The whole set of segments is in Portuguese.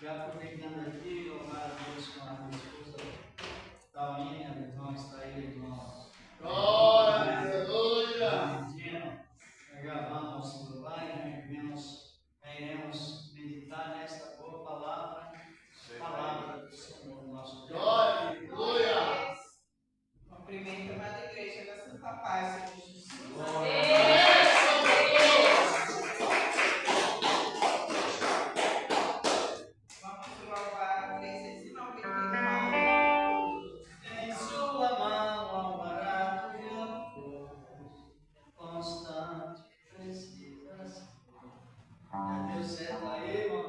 Já aproveitando aqui, louvar a Deus com a minha esposa Taulinha, o irmão está aí, irmão. Glória, aleluia! Já vamos louvar e iremos meditar nesta boa palavra do Senhor nosso Deus. Glória, aleluia! Cumprimento a amada igreja da Santa Paz, Senhor Jesus. Vamos louvar 399. Em sua mão, barato e amor, constante precisa. Já deu certo aí, irmão?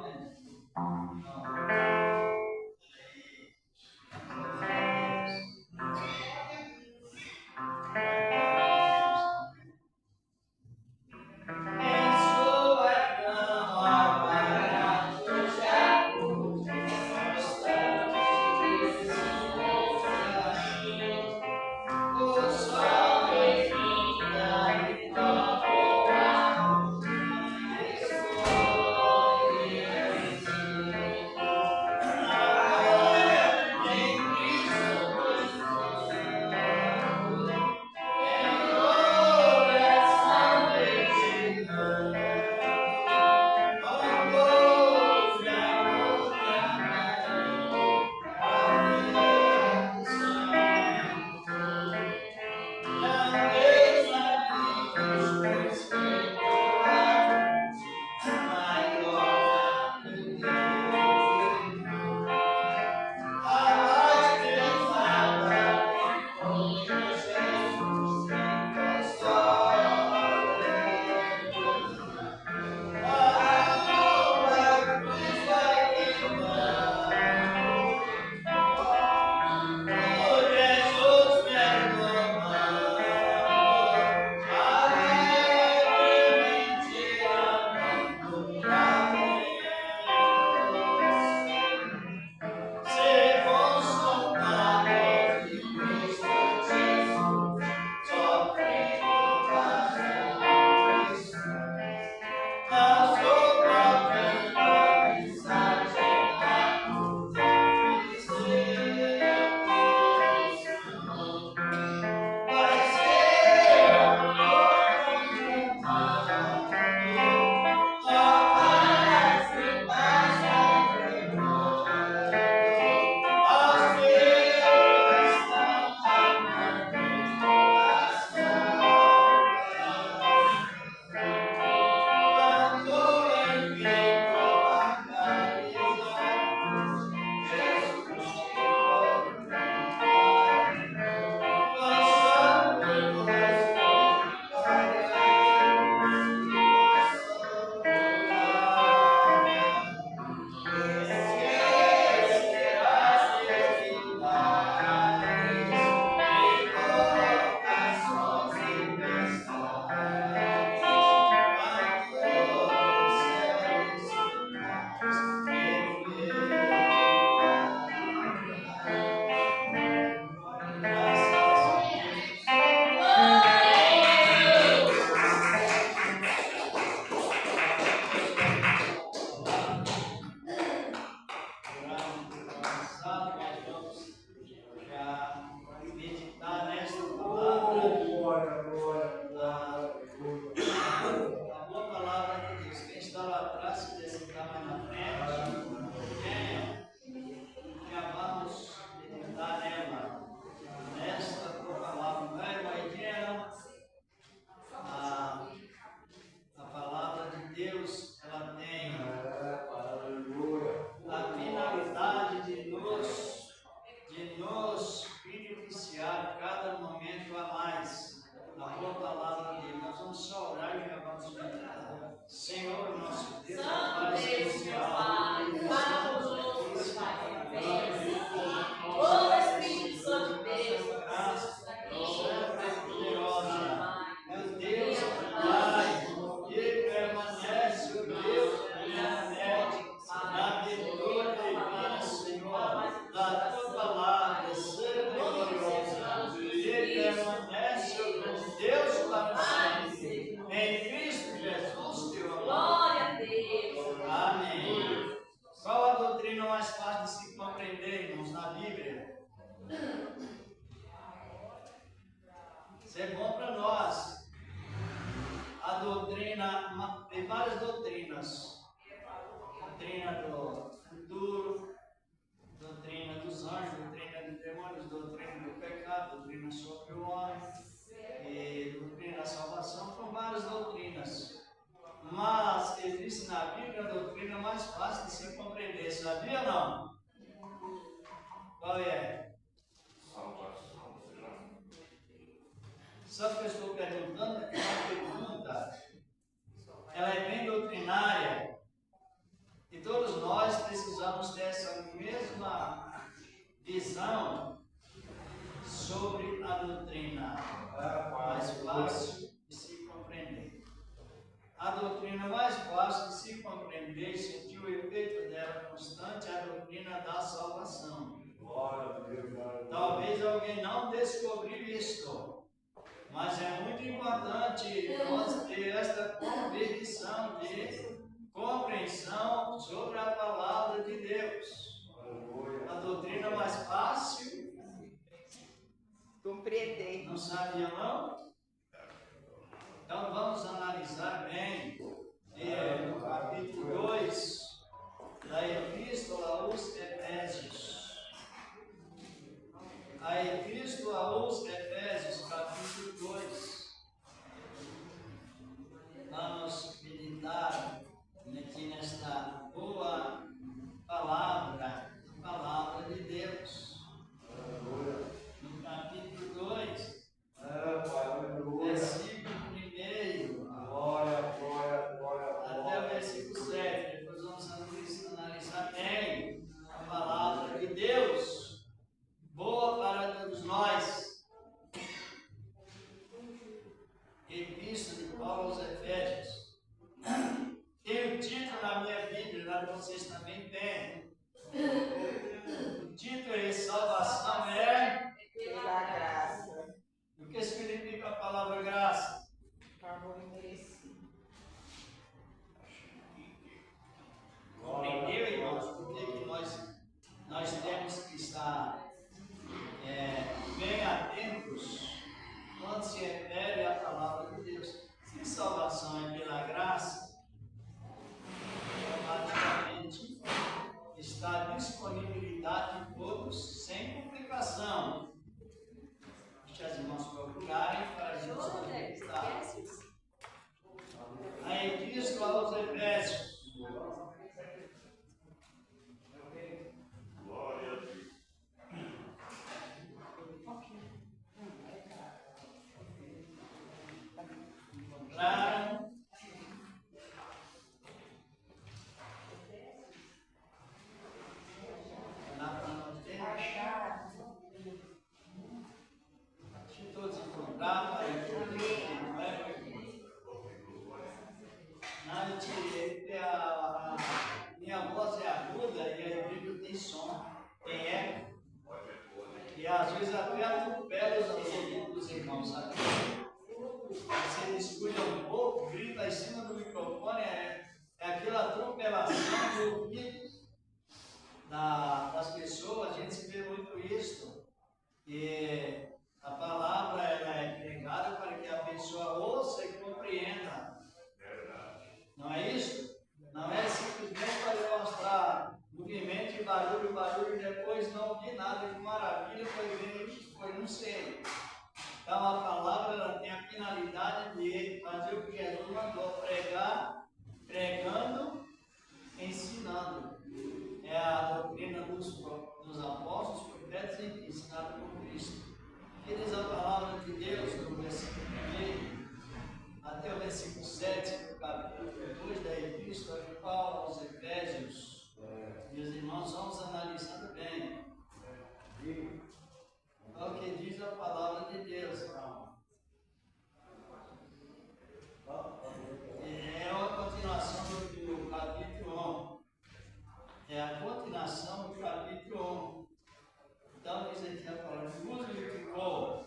única doutrina mais fácil de se compreender, sabia ou não? Qual é? Só que eu estou perguntando, é uma pergunta, ela é bem doutrinária, e todos nós precisamos ter essa mesma visão sobre a doutrina mais fácil de se compreender. A doutrina mais fácil de se compreender e sentir o efeito dela constante é a doutrina da salvação. Talvez alguém não descobriu isto, mas é muito importante nós ter esta convicção de compreensão sobre a palavra de Deus. A doutrina mais fácil compreender. Não sabia não? Então vamos analisar bem no capítulo 2 da Epístola aos Efésios. A Epístola aos Efésios, capítulo 2. Vamos meditar aqui nesta boa palavra, a palavra de Deus. No capítulo 2, versículo 1 até o versículo 7. Depois vamos analisar bem a palavra de Deus, boa para todos nós. Epístola de Paulo aos Efésios. Tem o título na minha Bíblia, lá vocês também têm. O título é Salvação é Pela graça. o que significa a palavra graça? Favor merecido. Compreendeu, irmãos, por que nós temos que estar bem atentos quando se refere à palavra de Deus? Se salvação é pela graça, automaticamente está à disponibilidade de todos, sem complicação. Deixa as irmãos procurarem para a gente conectar. A Epístola aos Efésios. Encontraram? Lá para nós ver. Se todos encontraram, para não é? A minha voz é aguda e a Bíblia tem som, tem eco. E às vezes até atropela os ouvidos dos irmãos, sabe? Você descuida um pouco, grita em cima do microfone, é aquela atropelação do ouvido das pessoas. A gente vê muito isso. E a palavra ela é pregada para que a pessoa ouça e compreenda. Não é isso? Não é simplesmente para demonstrar movimento e barulho, e depois não ouvir nada, que maravilha, foi ver isso, foi não sei. Então a palavra ela tem a finalidade de fazer o que Jesus mandou, pregar, pregando, ensinando. É a doutrina dos apóstolos, profetas e ensinada por Cristo. Que diz a palavra de Deus no versículo 1 até o versículo 7 do capítulo 2 da Epístola de Paulo aos Efésios. Meus irmãos, vamos analisando bem. É o que diz a palavra de Deus, irmão. É uma continuação do capítulo 1. É a continuação do capítulo 1. Então diz aqui a palavra: vos vivificou,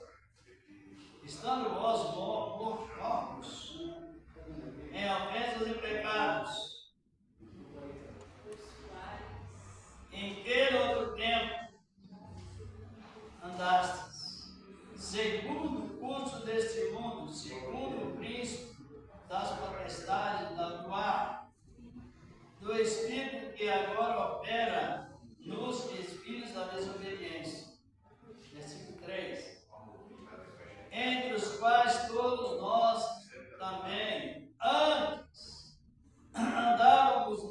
estando vós mortos em ofensas e pecados, em que no outro tempo andastes, segundo o curso deste mundo, segundo o príncipe das potestades do ar, do Espírito que agora opera nos espíritos da desobediência. Versículo 3. Entre os quais todos nós também antes andávamos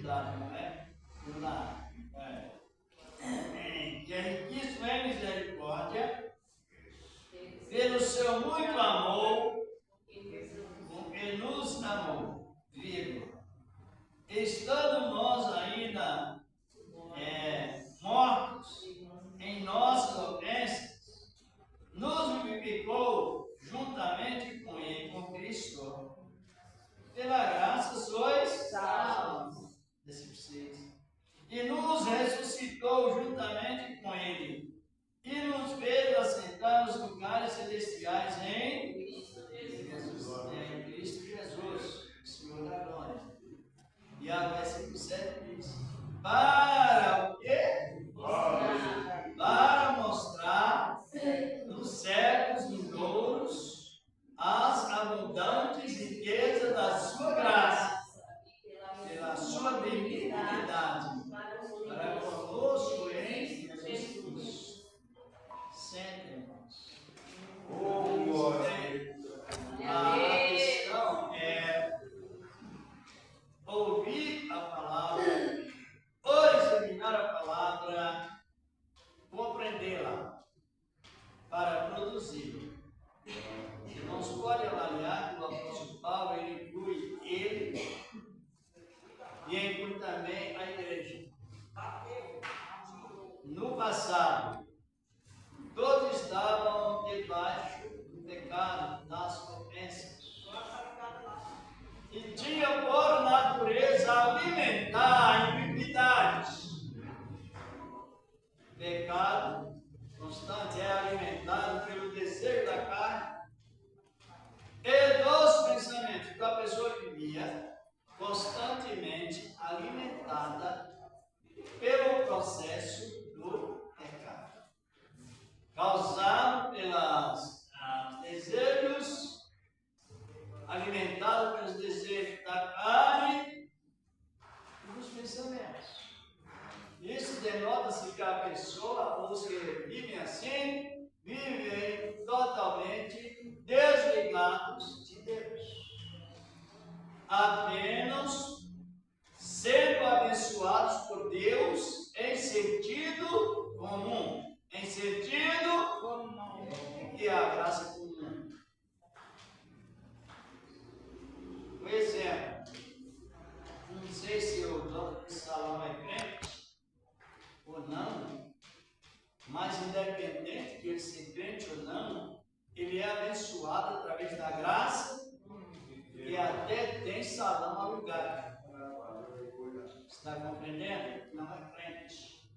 prosperidade, não é? Que é riquíssimo em misericórdia, pelo seu muito amor, com que nos amou, vírgula. Estando nós ainda mortos em nossas ofensas, nos vivificou juntamente com Ele, com Cristo. Pela graça sois salvos. Versículo 6. E nos ressuscitou juntamente com Ele, e nos fez assentar nos lugares celestiais em Cristo Jesus, Senhor da glória. E a versículo 7 diz: para o quê? Para mostrar nos séculos vindouros as abundantes riquezas da sua graça, pela sua benignidade, para conosco em Jesus Cristo. Sempre, irmãos. A questão é ouvir a palavra, ou examinar a palavra, compreendê-la, para produzir. Irmãos, pode avaliar que o apóstolo Paulo ele inclui ele e inclui também a igreja. No passado, todos estavam debaixo do pecado, das ofensas. E tinha por natureza alimentar iniquidades. Pecado constante é alimentado pelo desejo da carne e dos pensamentos. Então a pessoa vivia constantemente alimentada pelo processo do pecado, causado pelos desejos, alimentado pelos desejos da carne e dos pensamentos. Isso denota-se que a pessoa, os que vivem assim, vivem totalmente desligados de Deus, apenas sendo abençoados por Deus em sentido comum, em sentido comum, que é a graça comum. Por exemplo, não sei se o dono desse salão é crente ou não, mas independente de ele ser crente ou não, ele é abençoado através da graça e até tem salão alugado. Está compreendendo? Não é crente.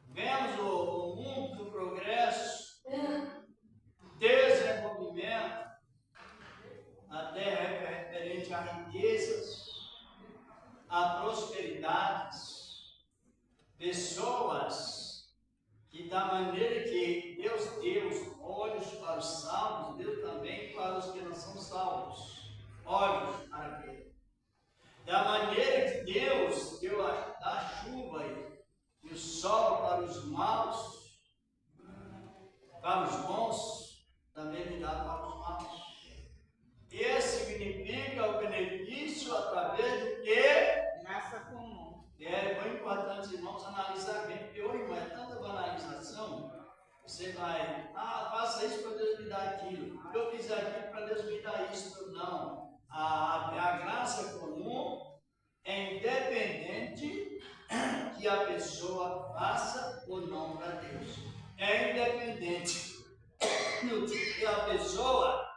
Vemos o mundo do progresso, desenvolvimento, até referente a riquezas, a prosperidades, pessoas que da maneira que Deus deu os olhos para os salvos, deu também para os que não são salvos, olhos para ver. Da maneira que Deus deu a chuva e o sol para os maus, para os bons, também me dá para os maus. Esse significa o benefício através do que? Graça comum. É muito importante, irmãos, analisar bem, porque hoje não é tanta banalização. Você vai, faça isso para Deus me dar aquilo. Eu fiz aquilo para Deus me dar isso. Não. A graça comum é independente que a pessoa faça ou não para Deus. É independente que a pessoa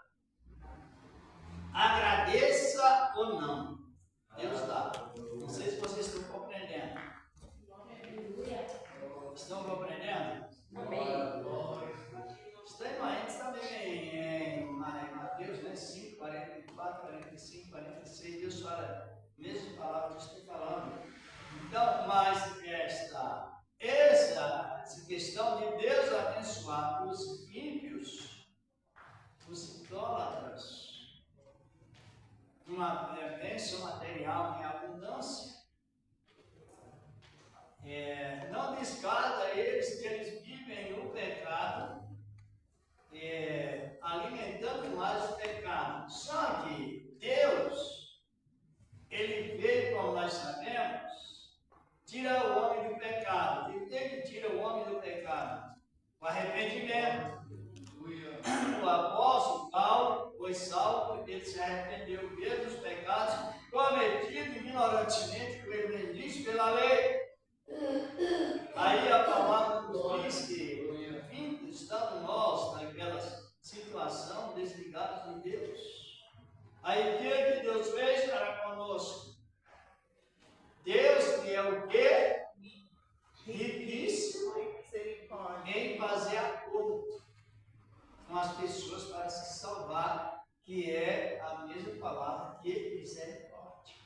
agradeça ou não. Deus dá. Não sei se vocês estão compreendendo. Estão compreendendo? Amém. Está também em Mateus 5, 44, 45, 46. Deus fala, mesmo palavra que estou falando. Então, mas essa questão de Deus abençoar os ímpios, os idólatras, uma bênção material em abundância, não descarta eles que eles vivem no pecado, alimentando mais o pecado. Só que Deus, Ele veio, como nós sabemos, ignorantemente por ele pela lei. Aí a palavra nos diz que, enfim, estamos nós naquela situação desligados de Deus. Aí o que Deus fez para conosco? Deus que é o quê? Riquíssimo em fazer acordo com as pessoas para se salvar, que é a mesma palavra que misericórdia.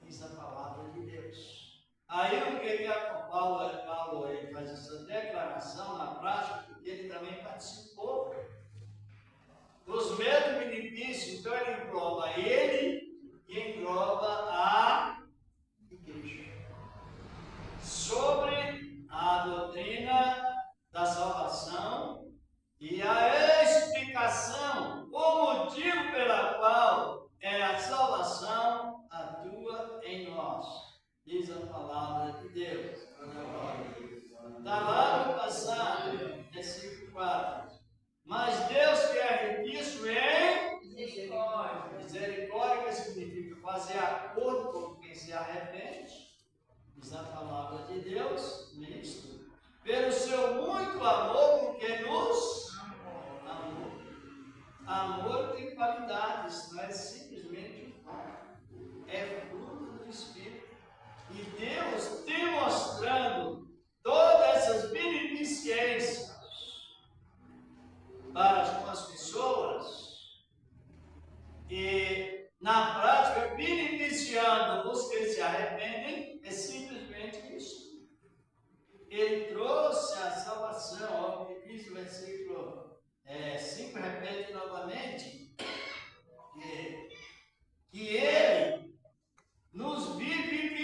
Diz a palavra de Deus. Aí o que Paulo ele faz essa declaração na prática, porque ele também participou dos mesmos benefícios. Então ele engloba ele e engloba a igreja. Sobre a doutrina da salvação e a explicação, o motivo pela qual a salvação atua em nós. Diz a palavra de Deus. Está lá no passado, versículo 4. Mas Deus que é riquíssimo em misericórdia. Misericórdia que significa fazer acordo com quem se arrepende. Diz a palavra de Deus nisto. Pelo seu muito amor com que nos amou. Amor tem qualidades, não é simplesmente um dom. É fruto do Espírito. E Deus demonstrando todas essas beneficências para com as pessoas e na prática beneficiando os que se arrependem, é simplesmente isso. Ele trouxe a salvação, ó, que diz o versículo 5, repete novamente, que ele nos vivificou,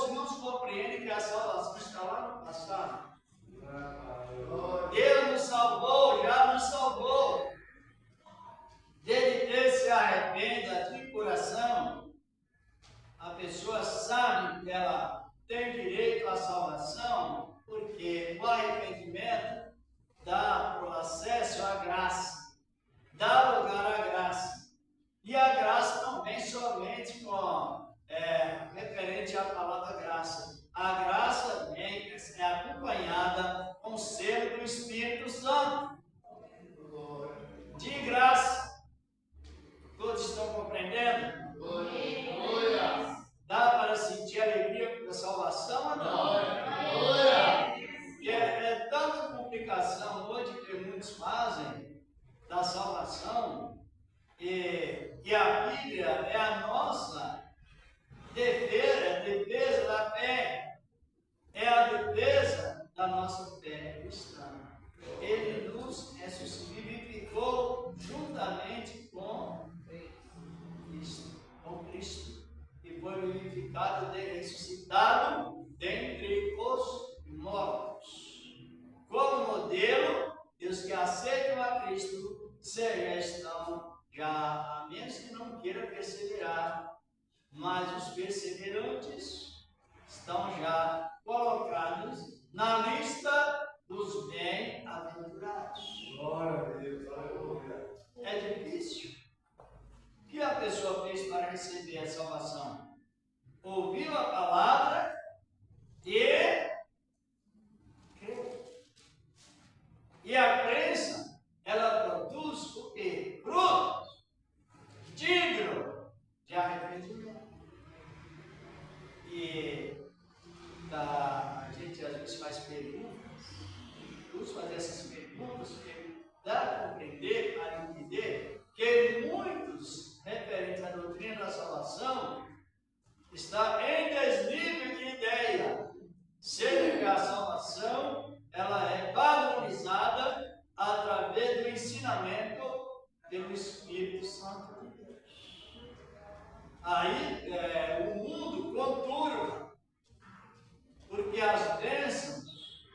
e nos compreende que a salvação está lá no passado. Deus nos salvou, já nos salvou. Desde que se arrependa de coração, a pessoa sabe que ela tem direito à salvação, porque o arrependimento dá o acesso à graça, dá lugar à graça. E a graça não vem somente com referente à palavra graça. A graça vem, é acompanhada com o selo do Espírito Santo. De graça. Todos estão compreendendo? Dá para sentir a alegria da salvação ou não? É tanta complicação hoje que muitos fazem da salvação, e a Bíblia é a nossa defesa da fé, é a defesa da nossa fé cristã. Ele nos vivificou juntamente com Cristo, e foi vivificado e ressuscitado dentre os mortos. Como modelo, e os que aceitam a Cristo já estão a menos que não queiram perseverar, mas os perseverantes estão já colocados na lista dos bem-aventurados. Glória a Deus, aleluia. É difícil. O que a pessoa fez para receber a salvação? Ouviu a palavra e creu. E a crença, ela produz o quê? Frutos dignos de arrependimento. E a gente às vezes faz perguntas, fazer essas perguntas, que dá a compreender, a entender que muitos, referentes à doutrina da salvação, está em desnível de ideia, sendo que a salvação ela é valorizada através do ensinamento pelo Espírito Santo de Deus. Aí o mundo conturba, porque as bênçãos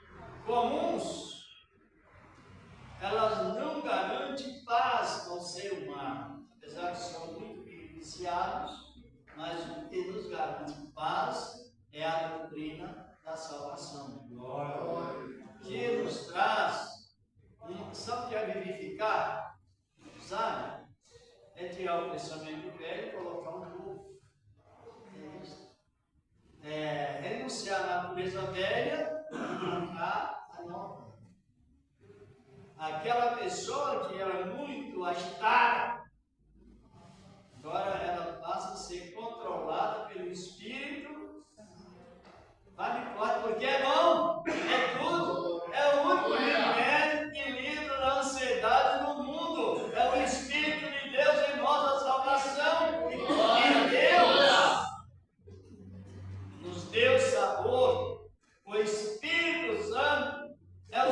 comuns elas não garantem paz ao ser humano, apesar de são muito beneficiados, mas o que nos garante paz é a doutrina da salvação. Que nos traz, sabe o que é vivificar? Sabe? É tirar o pensamento velho e colocar um novo. coisa velha e colocar a nova. Aquela pessoa que era muito agitada, agora ela passa a ser controlada pelo Espírito. Vale forte, porque é bom, é tudo. É o único remédio que livra da ansiedade no mundo. É o Espírito de Deus em nós, a salvação. E Deus nos deu sabor. O Espírito Santo é o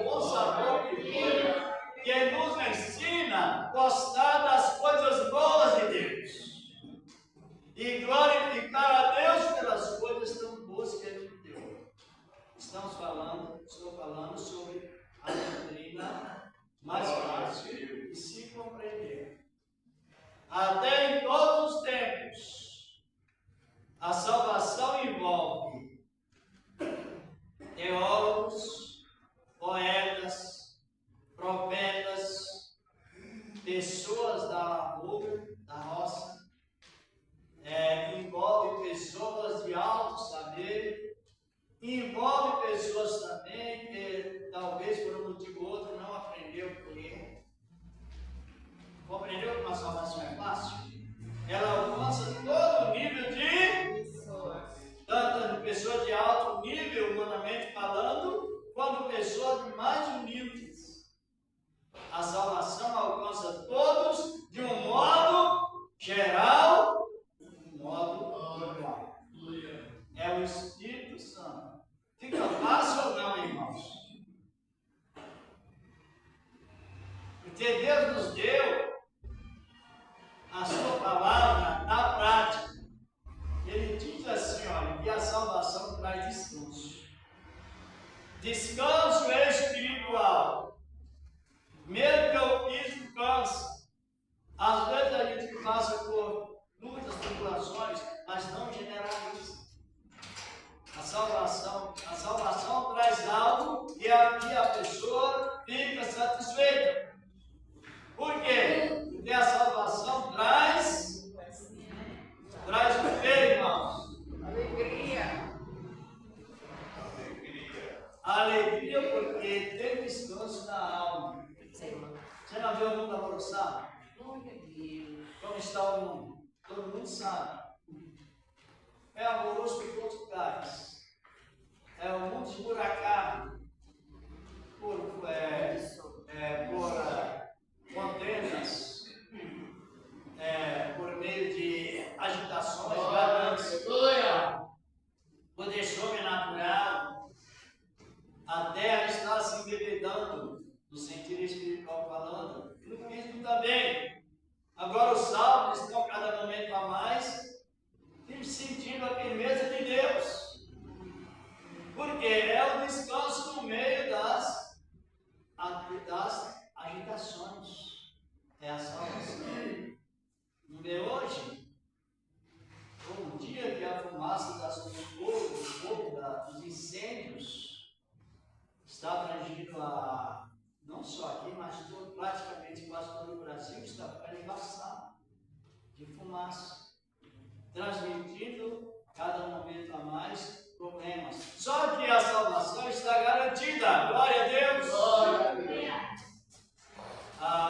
bom sabor que nos ensina a gostar das coisas boas de Deus e glorificar a Deus pelas coisas tão boas que Ele deu. Estou falando sobre a doutrina mais fácil de se compreender. Até em todos os tempos, a salvação envolve teólogos, poetas, profetas, pessoas da rua, da roça, envolve pessoas de alto saber, envolve pessoas também que talvez por um motivo ou outro não aprendeu por ele. Compreendeu que uma salvação é fácil? Ela alcança todo o nível de pessoas, tanto pessoas de alto nível, humanamente falando, quanto pessoas de mais humildes. A salvação alcança todos de um modo geral, de um modo igual. É o Espírito Santo. Fica fácil ou não, irmãos? Porque Deus nos deu a sua palavra na prática. Ele diz assim, olha, que a salvação traz descanso. Descanso espiritual. Mesmo que o físico cansa. Às vezes a gente passa por lutas, tribulações, mas não generaliza. A salvação traz algo e aqui a pessoa fica satisfeita. Por quê? Porque a salvação traz o que, irmãos? Alegria porque tem descanso na alma. Você não vê o mundo alvoroçado? Como está o mundo? Todo mundo sabe. É alvoroço por todos os lugares. É um mundo esburacado por contendas, por meio de agitações, ganância, poder sobrenatural. A terra está se embebedando, no sentido espiritual falando, e no físico também. Agora os salvos estão cada momento a mais sentindo a firmeza de Deus. Porque é o descanso no meio das agitações. É a salvação. Não vê hoje? Um dia que a fumaça do fogo, dos incêndios está abrangindo não só aqui, mas praticamente quase todo o Brasil está ficando embaçado de fumaça, transmitindo cada momento a mais problemas. Só que a salvação está garantida. Glória a Deus! Glória a Deus!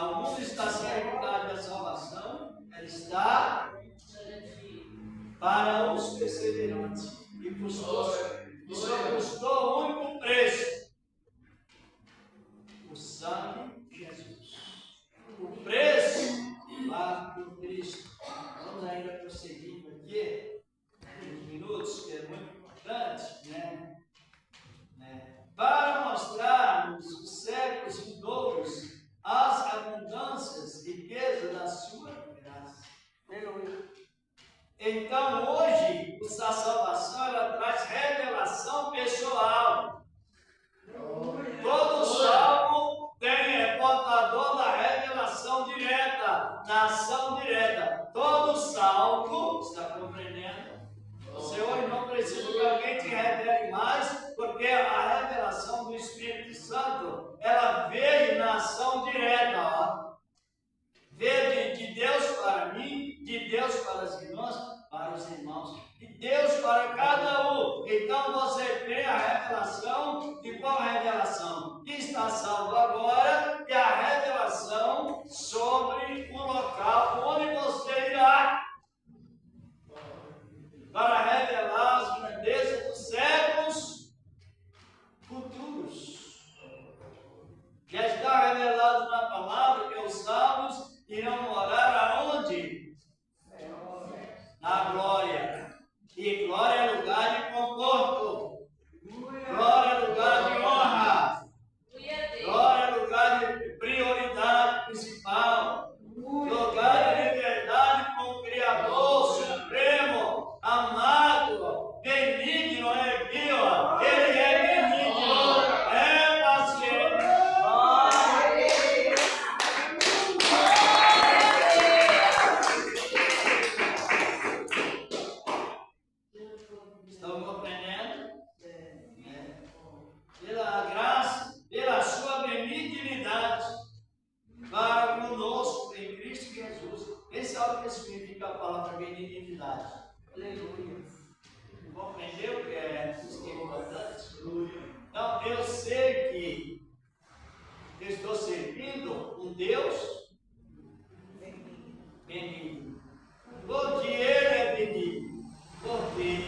O mundo está sem vontade da salvação, ela está para os perseverantes. E custou o único preço: o sangue de Jesus. O preço lá por Cristo. Vamos ainda prosseguindo aqui, uns minutos, que é muito importante, né? Para mostrarmos os séculos vindouros as abundâncias e riquezas da sua graça. Então, hoje, a salvação ela traz revelação pessoal. Todo salvo é portador da revelação direta, da ação direta. Todo salvo, está compreendendo? Você hoje não precisa que alguém te revele mais, porque a revelação do Espírito Santo, ela veio na ação direta, ó. Veio de Deus para mim, de Deus para as irmãs, para os irmãos, de Deus para cada um. E benignidade. Aleluia. Compreendeu que é importante? Então, eu sei que eu estou servindo um Deus benigno. Porque Ele é benigno. Porque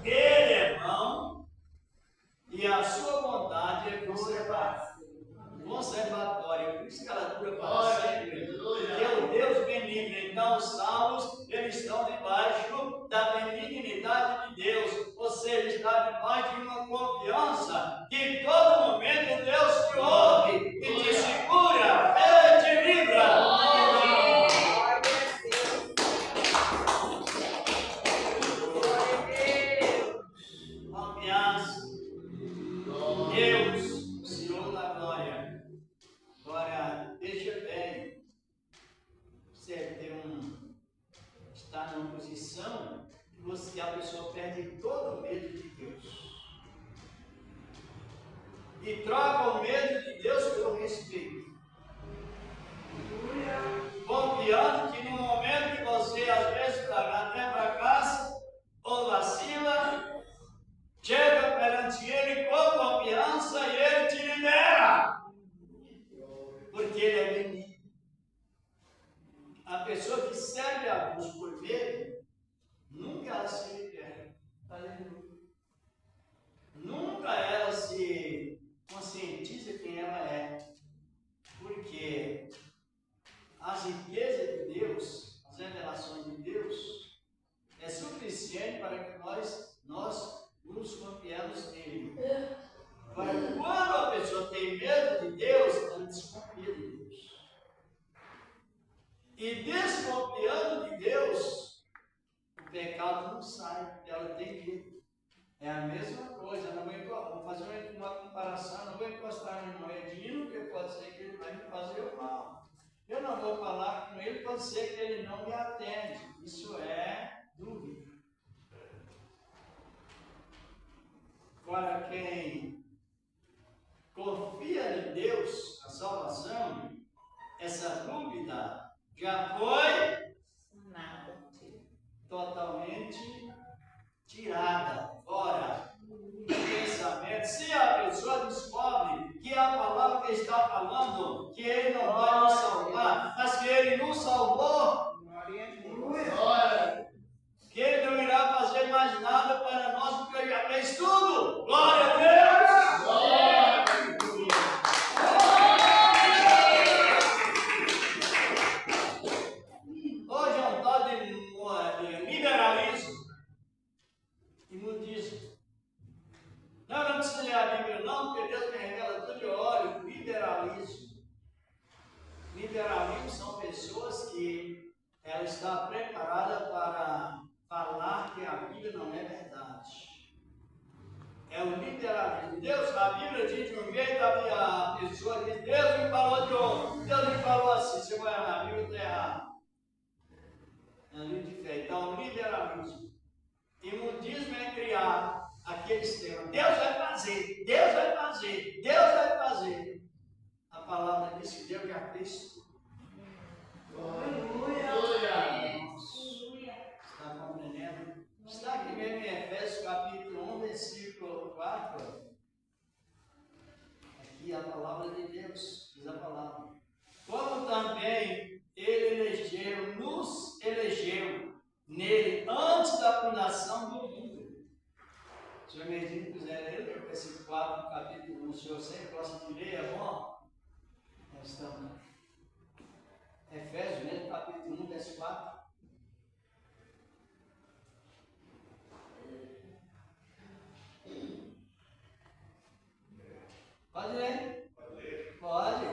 Ele é bom e a sua bondade é conservatória. Por isso que ela dura para sempre. Que é o Deus benigno. Então, os salvos, eles estão debaixo da benignidade de Deus. Ou seja, está debaixo de uma confiança que em todo momento Deus te ouve e te segura, Ele te livra. Confiança. Deus, o Senhor da glória. Agora, veja bem, você está numa posição que a pessoa perde todo o medo de Deus. E troca o medo de Deus pelo respeito. Confiando que no momento que você, às vezes, até fracassa ou vacila, chega perante Ele com confiança e Ele te libera. Porque Ele é benigno. A pessoa que serve a Deus por medo, nunca ela se libera. Aleluia. Nunca ela se conscientiza quem ela é. Porque as riquezas de Deus, as revelações de Deus, é suficiente para que nós nos confiemos nele. Agora, quando a pessoa tem medo de Deus, ela desconfia de Deus. E desconfiando de Deus, o pecado não sai, ela tem medo. É a mesma coisa, vamos fazer uma comparação, não vou encostar no moedinho, porque pode ser que ele vai me fazer o mal. Eu não vou falar com ele, pode ser que ele não me atende. Isso é dúvida. Agora, quem confia em Deus, a salvação, essa dúvida já foi totalmente tirada fora do pensamento. Se a pessoa descobre que a palavra que está falando, que Ele não vai nos salvar, mas que Ele nos salvou, que Ele não irá fazer mais nada para nós, porque Ele já fez tudo. Glória a Deus! Glória a Deus! Hoje é um tal de liberalismo. Imundismo. Não precisa ler a Bíblia não, porque Deus me revela tudo e olha, liberalismo. Liberalismo são pessoas que ela está preparada para falar que a Bíblia não é verdade. É o liberalismo. Deus, a Bíblia diz de um jeito, a pessoa diz, Deus me falou de outro. Deus me falou assim, você vai na Bíblia, está errado. É um livro de fé. Então, liberalismo. Imundismo é criar aqueles temas. Deus vai fazer, Deus vai fazer, Deus vai fazer. A palavra diz que Deus já fez tudo. Aleluia! Está compreendendo? Está aqui mesmo em Efésios capítulo 1, versículo 4. Aqui a palavra de Deus, diz a palavra. Como também Ele nos elegeu nele antes da fundação do mundo. Se o Medinho quiser ler, esse 4, capítulo 1, o senhor sempre gosta de ler, é bom? Nós estamos. Efésios, mesmo, capítulo 1, verso 4. Pode ler? Pode ler? Pode.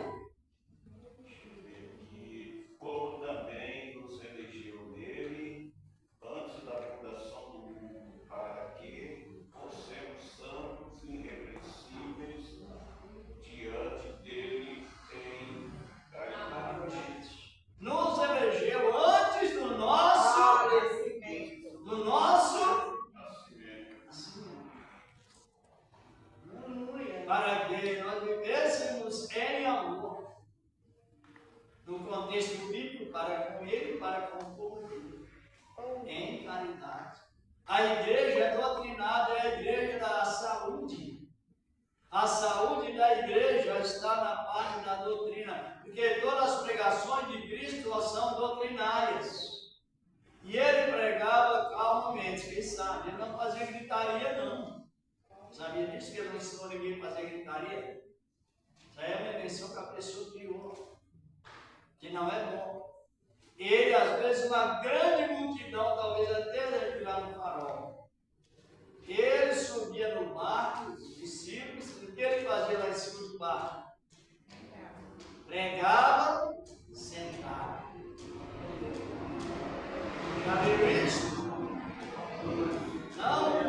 Deixa eu ver aqui. Como também nos elegeu nele antes da fundação do mundo, para que fossemos santos e irrepreensíveis diante dele em caridade. Nos elegeu antes do finalidade. A igreja é doutrinada, é a igreja da saúde. A saúde da igreja está na parte da doutrina, porque todas as pregações de Cristo são doutrinárias. E ele pregava calmamente, quem sabe? Ele não fazia gritaria, não. Sabia disso que ele não ensinou ninguém a fazer gritaria? Isso aí é uma invenção que a pessoa criou, que não é bom. Ele, às vezes, uma grande multidão, talvez até ele virar no farol. Ele subia no barco, os discípulos, o que ele fazia lá em cima do barco? Pregava sentado. Já viu isso? Não.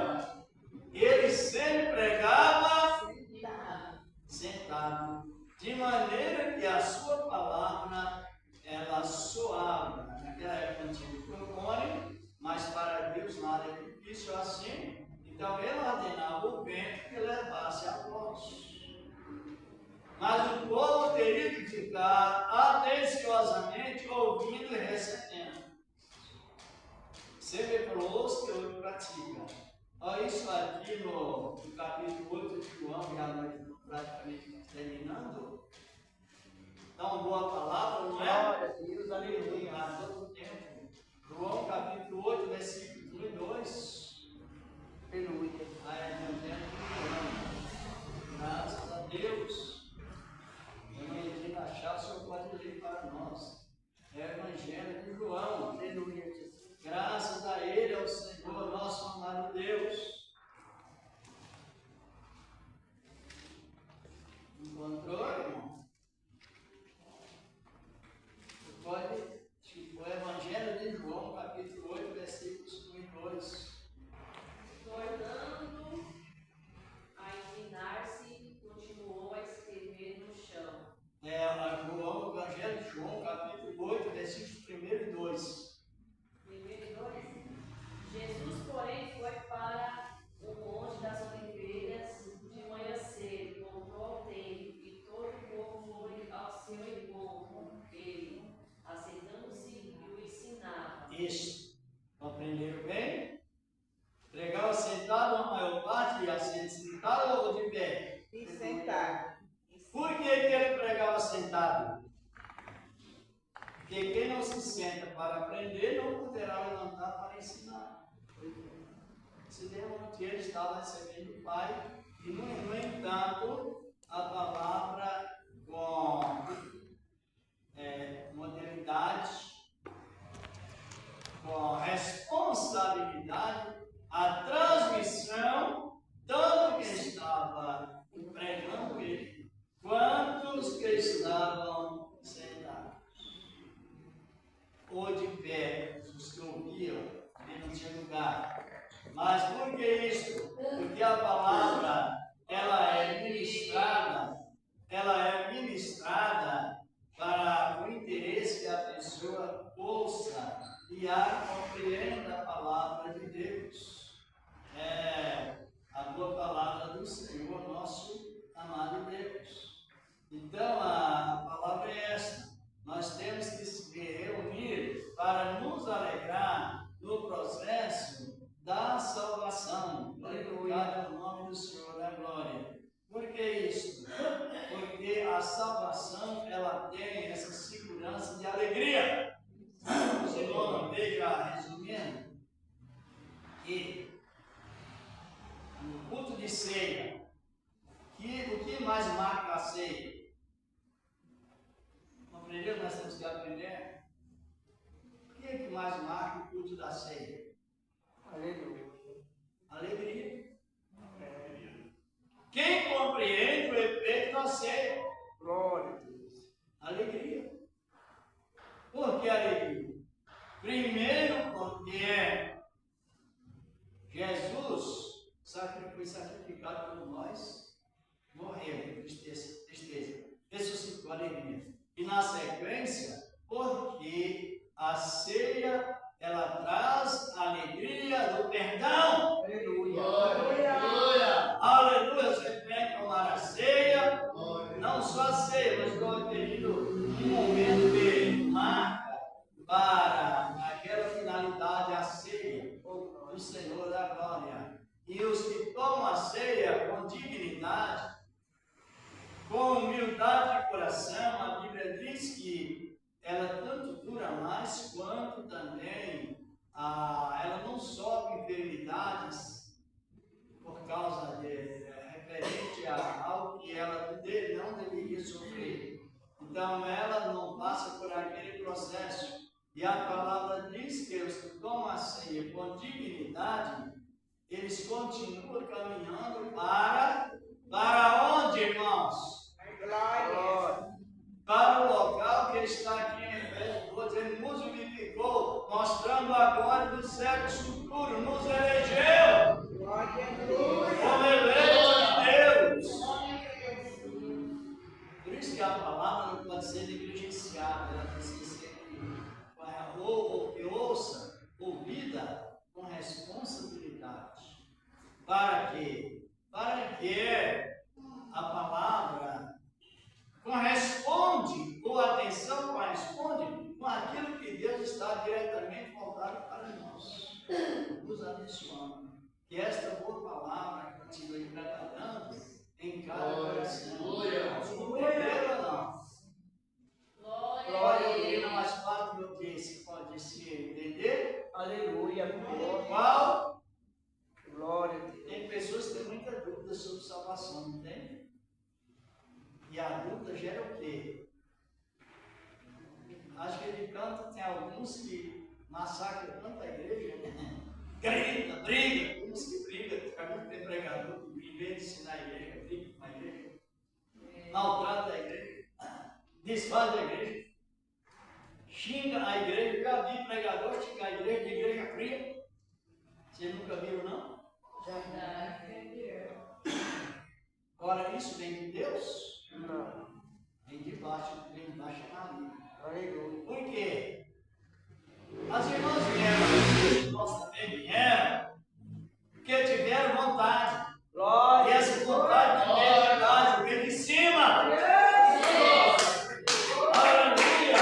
Ele sempre pregava sentado. De maneira que a sua palavra, ela soava. Naquela época não tinha microfone, mas para Deus nada é difícil assim. Então ele ordenava o vento que levasse a voz. Mas o povo teria que ficar atenciosamente ouvindo e recebendo. Você me falou que eu pratica. Olha isso aqui no capítulo 8 de João, já nós praticamente terminando. Então, boa palavra, não é? Glória a Deus, aleluia. A todo tempo. João capítulo 8, versículos 1 e 2. Aleluia. Meu tempo. Graças a Deus. Eu não ia achar, o Senhor pode ler para nós. É o Evangelho de João. Aleluia, Jesus. Graças a Ele, ao Senhor, nosso amado Deus. Encontrou, irmão? Pode, tipo, o Evangelho de João, capítulo 8, versículos 1 e 2. Tornando a inclinar-se, continuou a escrever no chão. João, o Evangelho de João, capítulo 8, versículos 1 e 2. Jesus, porém, foi para o Monte das Oliveiras de manhã cedo, voltou ao templo, e todo o povo foi ao seu encontro. Ele, aceitando-se, e o ensinava. Isso. Aprenderam bem? Pregava sentado a maior parte, ia ser sentado ou de pé? E sentado. Por que ele pregava sentado? Porque quem não se senta para aprender não poderá levantar para ensinar. Se lembra que ele estava recebendo o Pai, e no entanto, a palavra com modernidade, com responsabilidade, a transmissão, tanto que estava pregando ele, quanto os que estavam sentados, ou de pé, os que ouviam, ele não tinha lugar. Mas por que isso? Porque a palavra, ela é ministrada para o interesse que a pessoa ouça e compreenda a palavra de Deus. A boa palavra do Senhor, nosso amado Deus. Então, a palavra é esta. Nós temos que se reunir para nos alegrar no processo da salvação. Glorificado é o nome do Senhor, da glória. Por que isso? Porque a salvação, ela tem essa segurança de alegria. O Senhor veja, resumindo, que no culto de ceia, o que mais marca a ceia? Aprendeu? Nós temos que aprender. O que é que mais marca o culto da ceia? Aleluia. Alegria. Quem compreende o efeito da ceia? Glória a Deus. Alegria. Por que alegria? Primeiro, porque Jesus foi sacrificado por nós, morreu, tristeza, ressuscitou, alegria. E na sequência, porque a ceia, ela traz a alegria do perdão. Aleluia. Aleluia. Aleluia. Você tem que tomar a ceia, não só a ceia, mas estou referindo um momento que marca para aquela finalidade, a ceia. do Senhor da glória. E os que tomam a ceia com dignidade, com humildade de coração, a Bíblia diz que ela tanto dura mais quanto também ela não sofre enfermidades por causa referente a algo que ela não deveria sofrer. Então ela não passa por aquele processo. E a palavra diz que os que tomam a ceia com dignidade, eles continuam caminhando para onde, irmãos? Glória. Para o local que está aqui em Efésios 2, ele nos unificou, mostrando a glória do século futuro, nos elegeu Glória a Deus. como eleitos de Deus. Por isso que a palavra não pode ser negligenciada, ela precisa ser ouvida com responsabilidade. Para quê? Para que a palavra corresponde, ou a atenção corresponde com aquilo que Deus está diretamente voltado para nós, nos abençoando. Que esta boa palavra continue trabalhando em cada coração. Entenderam ou não? Glória ao que não mais fácil do que se pode se entender. Aleluia. Glória. Qual? Glória a Deus. Tem pessoas que têm muita dúvida sobre salvação, não tem? E a dúvida gera o quê? Acho que de canto tem alguns que massacram tanta igreja, né? Grita, briga, uns que brigam, fica muito bem pregador, que em vez de ensinar a igreja, briga com a igreja, maltrata a igreja, desfaz a igreja, xinga a igreja. Já vi pregador xingar a igreja de igreja fria. Vocês nunca viram, não? Agora, isso vem de Deus? Não. Vem de baixo na vida. Aleluia. Por quê? As irmãs vieram, nós também vieram, porque tiveram vontade. E Glória. essa vontade também é verdade, vem de cima. Aleluia!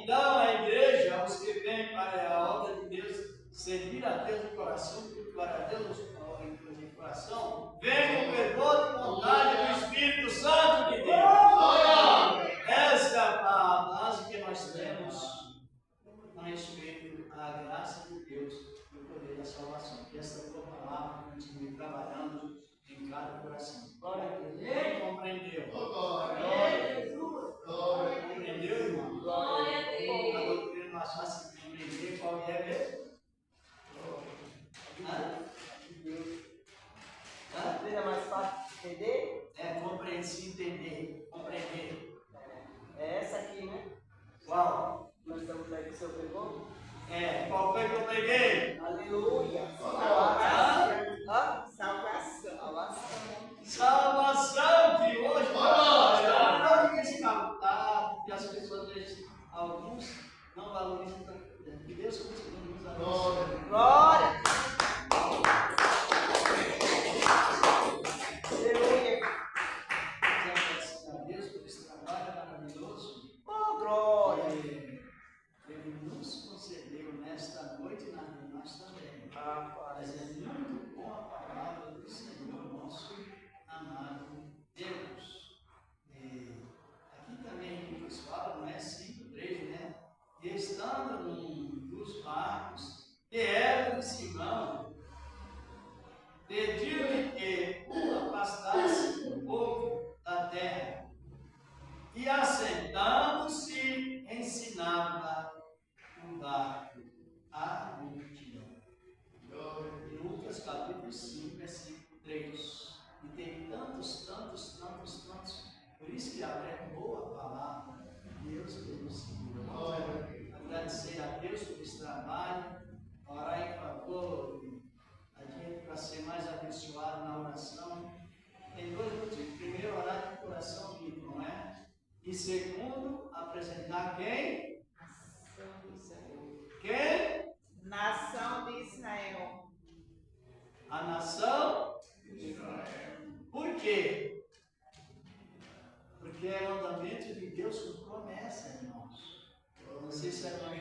Então a igreja, os que vêm para a obra de Deus, servir a Deus de coração, para a Deus de coração, vem com fervor de vontade do Espírito Santo de Deus. Essa é a base que nós temos a respeito à graça de Deus e o poder da salvação. Que essa boa palavra continue trabalhando em cada coração. Glória a Deus. Quem compreendeu? Compreendeu, irmão? Glória a Deus. A doutrina mais fácil de compreender qual é mesmo? A doutrina é mais fácil de entender? É compreensível, entender, compreender. É essa aqui, né? Qual? Nós estamos aí que o senhor pegou? Qual foi que eu peguei? Aleluia. Salvação. Salvação que hoje não descartado, porque as pessoas, alguns, não valorizam tanto. Que Deus continue nos abençoando. Glória. Aleluia. Agradecer a Deus por esse trabalho maravilhoso. Oh, glória. Ele nos concedeu nesta noite e nós também. Rapaz. Mas é muito bom a palavra do Senhor, nosso amado Deus. Aqui também a gente nos fala, não é 5:3, né? E estando num dos barcos, que era de Simão, pediu-lhe que o afastasse um pouco da terra. E assentando-se, ensinava o barco à multidão. Lucas capítulo 5, versículo 3. E tem tantos. Por isso que é boa palavra. Deus abençoe. Vamos agradecer a Deus por esse trabalho. Orar em favor a gente para ser mais abençoado na oração. Tem dois motivos. Primeiro, orar de coração limpo, não é? E segundo, apresentar quem? Quem? Nação de Israel. A nação de Israel. Por quê? Porque é sei se é para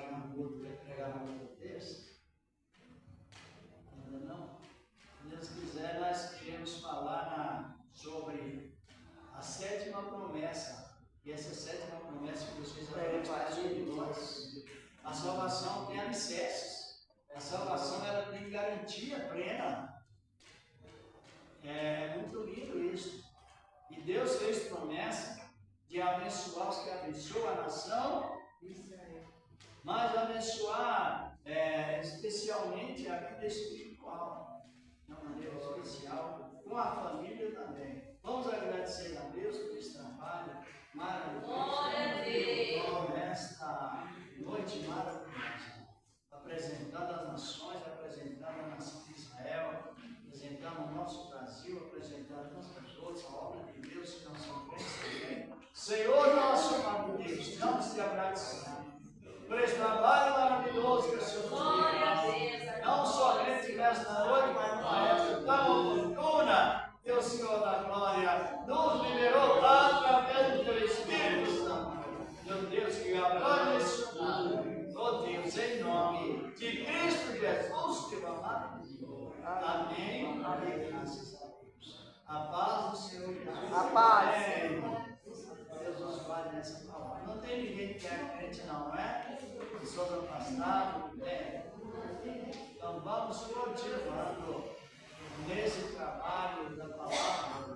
já no outro, quer pregar no outro texto. Ainda não? Se Deus quiser, nós queremos falar sobre a sétima promessa. E essa sétima promessa que vocês apresentam sobre nós. A salvação tem alicerces. A salvação ela tem garantia plena. É muito lindo isso. E Deus fez promessa de abençoar os que abençoam a nação, mas abençoar especialmente a vida espiritual, de uma maneira especial, com a família também. Vamos agradecer a Deus por esse trabalho maravilhoso. Glória a Deus. Nesta noite maravilhosa, apresentando as nações, apresentando a nação de Israel, apresentando o nosso Brasil, apresentando tantos outros, a obra de Deus que não são crentes também. Senhor nosso amado Deus, estamos te agradecendo por esse trabalho maravilhoso que o Senhor nos deu. Não somente nesta noite, mas numa época tão oportuna que o Senhor da glória nos liberou através do teu Espírito Santo. Meu Deus, que abrange esse mundo. Oh Deus, em nome de Cristo Jesus, teu amado Senhor. Amém. Amém. Graças a Deus. A paz do Senhor Jesus. A paz. Amém. Deus nos fale nessa palavra. Não tem ninguém que é crente, não é? Pessoas afastadas, Então vamos continuando nesse trabalho da palavra.